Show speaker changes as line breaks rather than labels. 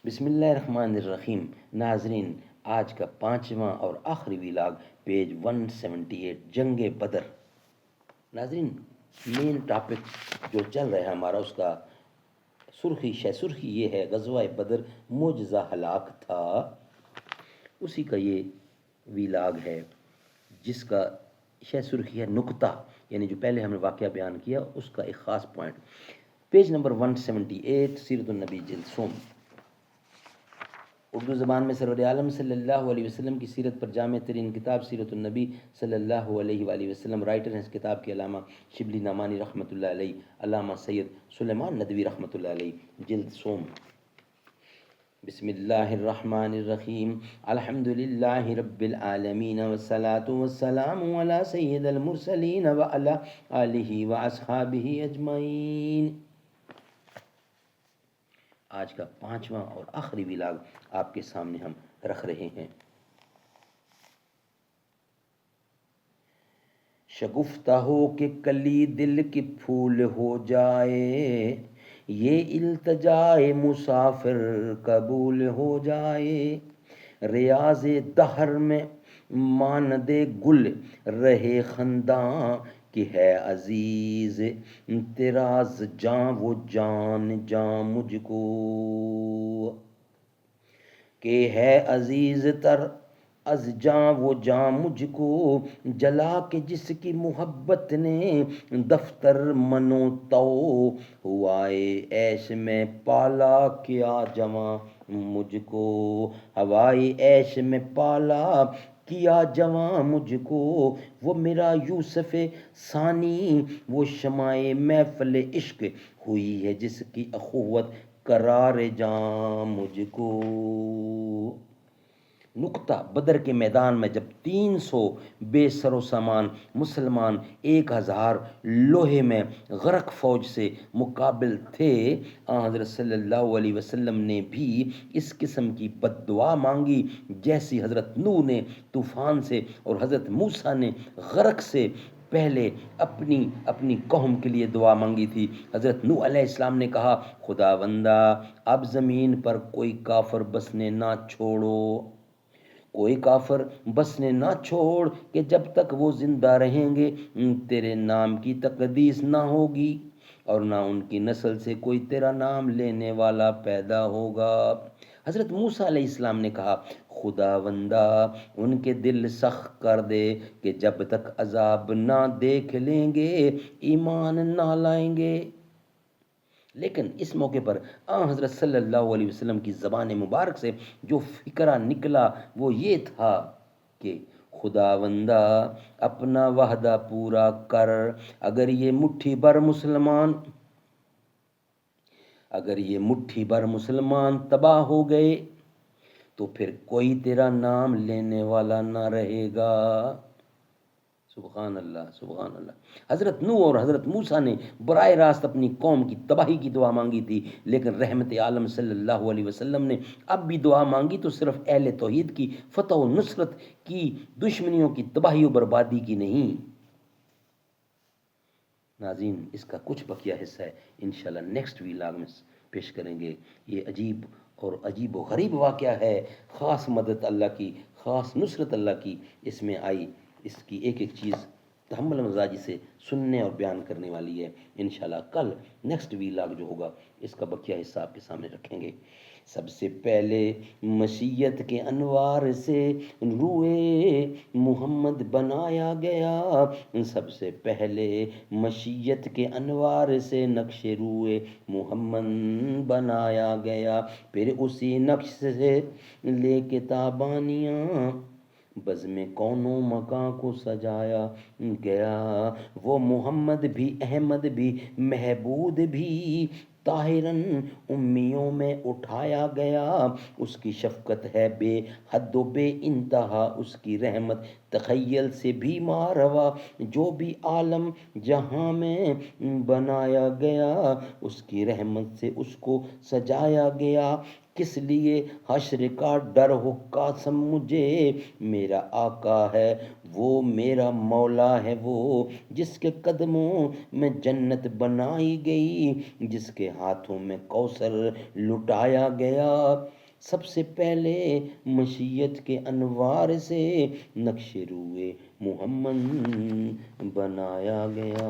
بسم اللہ الرحمن الرحیم۔ ناظرین، آج کا 5واں اور آخری ویلاگ، پیج 178، جنگ بدر۔ ناظرین، مین ٹاپک جو چل رہا ہے ہمارا، اس کا سرخی یہ ہے، غزوہ بدر معجزہ ہلاک تھا۔ اسی کا یہ ویلاگ ہے جس کا سرخی ہے نکتہ، یعنی جو پہلے ہم نے واقعہ بیان کیا اس کا ایک خاص پوائنٹ۔ پیج نمبر 178، سیرت النبی جلد سوم۔ اردو زبان میں سرور عالم صلی اللہ علیہ وسلم کی سیرت پر جامع ترین کتاب سیرت النبی صلی اللہ علیہ وآلہ وسلم۔ رائٹر ہیں اس کتاب کے علامہ شبلی نعمانی رحمۃ اللہ علیہ، علامہ سید سلیمان ندوی رحمۃ اللہ علیہ، جلد سوم۔ بسم اللہ الرحمن الرحیم، الحمد للہ رب العالمین، والصلاة والسلام علی سید المرسلین وعلی آلہ واصحابہ اجمعین۔ آج کا 5واں اور آخری ویلاگ آپ کے سامنے ہم رکھ رہے ہیں۔ شگفتہ ہو کہ کلی دل کی پھول ہو جائے، یہ التجائے مسافر قبول ہو جائے۔ ریاض دہر میں ماند گل رہے خنداں، کہ ہے عزیز تراز جاں وہ جان جاں مجھ کو، کہ ہے عزیز تر از جاں وہ جاں مجھ کو، جلا کے جس کی محبت نے دفتر منو تو، ہوائے عیش میں پالا کیا جواں مجھ کو، ہوائے عیش میں پالا کیا جواں مجھ کو، وہ میرا یوسف ثانی، وہ شمع محفل عشق ہوئی ہے جس کی اخوت قرار جاں مجھ کو۔ نکتہ: بدر کے میدان میں جب 300 بے سر و سامان مسلمان 1000 لوہے میں غرق فوج سے مقابل تھے، حضرت صلی اللہ علیہ وسلم نے بھی اس قسم کی بد دعا مانگی جیسی حضرت نوح نے طوفان سے اور حضرت موسیٰ نے غرق سے پہلے اپنی قوم کے لیے دعا مانگی تھی۔ حضرت نوح علیہ السلام نے کہا، خداوندہ اب زمین پر کوئی کافر بسنے نہ چھوڑو، کوئی کافر بسنے نہ چھوڑ، کہ جب تک وہ زندہ رہیں گے تیرے نام کی تقدیس نہ ہوگی، اور نہ ان کی نسل سے کوئی تیرا نام لینے والا پیدا ہوگا۔ حضرت موسیٰ علیہ السلام نے کہا، خداوندہ ان کے دل سخت کر دے کہ جب تک عذاب نہ دیکھ لیں گے ایمان نہ لائیں گے۔ لیکن اس موقع پر حضرت صلی اللہ علیہ وسلم کی زبان مبارک سے جو فکرہ نکلا وہ یہ تھا کہ خداوندہ اپنا وعدہ پورا کر، اگر یہ مٹھی بھر مسلمان تباہ ہو گئے تو پھر کوئی تیرا نام لینے والا نہ رہے گا۔ سبحان اللہ، سبحان اللہ۔ حضرت نوح اور حضرت موسیٰ نے براہ راست اپنی قوم کی تباہی کی دعا مانگی تھی، لیکن رحمت عالم صلی اللہ علیہ وسلم نے اب بھی دعا مانگی تو صرف اہل توحید کی فتح و نصرت کی، دشمنیوں کی تباہی و بربادی کی نہیں۔ ناظرین، اس کا کچھ بقیہ حصہ ہے انشاءاللہ نیکسٹ ویلاگ میں پیش کریں گے۔ یہ عجیب و غریب واقعہ ہے، خاص مدد اللہ کی، خاص نصرت اللہ کی اس میں آئی، اس کی ایک ایک چیز تحمل مزاجی سے سننے اور بیان کرنے والی ہے۔ انشاءاللہ کل نیکسٹ ویلاگ جو ہوگا اس کا بقیہ حصہ آپ کے سامنے رکھیں گے۔ سب سے پہلے مشیت کے انوار سے روئے محمد بنایا گیا، سب سے پہلے مشیت کے انوار سے نقش روئے محمد بنایا گیا، پھر اسی نقش سے لے کے تابانیاں بزم کون و مکان کو سجایا گیا۔ وہ محمد بھی احمد بھی محبود بھی طاہراً امیوں میں اٹھایا گیا، اس کی شفقت ہے بے حد و بے انتہا، اس کی رحمت تخیل سے بھی ماروا، جو بھی عالم جہاں میں بنایا گیا اس کی رحمت سے اس کو سجایا گیا۔ کس لیے حشر کا ڈر ہو قاسم مجھے، میرا آقا ہے وہ میرا مولا ہے وہ، جس کے قدموں میں جنت بنائی گئی، جس کے ہاتھوں میں کوثر لٹایا گیا، سب سے پہلے مشیت کے انوار سے نقش روئے محمد بنایا گیا۔